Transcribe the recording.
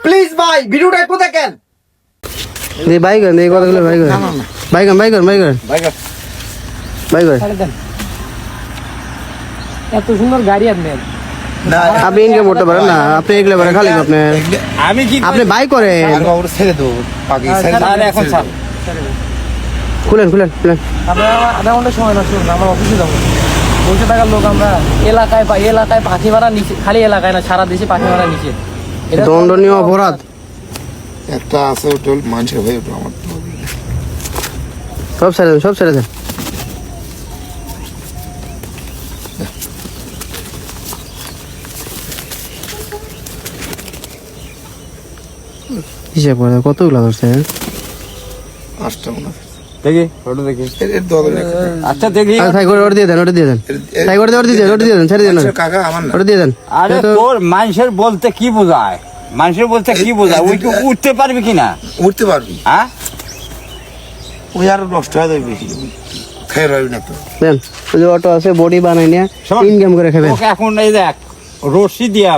Please ভাই ভিডিওটা একটু দেখেন। এই ভাই করেন, এই কথাগুলো ভাই করেন, ভাই করেন, ভাই করেন, ভাই করেন, ভাই করেন। এত সুন্দর গাড়ি আপনি না আপনি ইনকাম করতে পারেন না, আপনি এগুলো পারেন খালি আপনি। আমি কি আপনি ভাই করেন, ওর ছেড়ে দেবো পাখি ছেড়ে স্যার এখন স্যার খুলেন খুলেন খুলেন। আমরা আধা ঘন্টা সময় নষ্ট করুন, আমরা অফিসে যাবো। 200 টাকার লোক আমরা, এলাকায় পাখি মারা নিচে, খালি এলাকায় না সারা দেশে পাখি মারা নিচে। এটা দণ্ডনীয় অপরাধ। একটা আছে ওটা মানুষের হয়ে ওটা আমার সব ছেড়ে দেন, সব ছেড়ে দেন। হিসাব করে কতগুলো ধরছে? 8টা মনে হয়। দেখি ফটো দেখি। এর দলে আচ্ছা দেখি। তাই করে ওটা দিয়ে দেন, ওটা দিয়ে দেন, তাই করে ওটা দিয়ে দেন, ওটা দিয়ে দেন, ছেড়ে দেন, কাকা আমার না ওটা দিয়ে দেন। আরে এটা তো তোর মানুষের বলতে কি বোঝায়? মানুষের বলতে কি বোঝায়? ওই কি উঠতে পারবি কিনা? উঠতে পারবি হ্যাঁ ওই আর নষ্ট হয়ে যাবে বেশি খেয়ে পারবি না তো দেন। ওই যে অটো আছে বডি বানাই নিয়ে শোন, ইনকাম করে খাবেন। ওকে এখন এই দেখ রশি দিয়া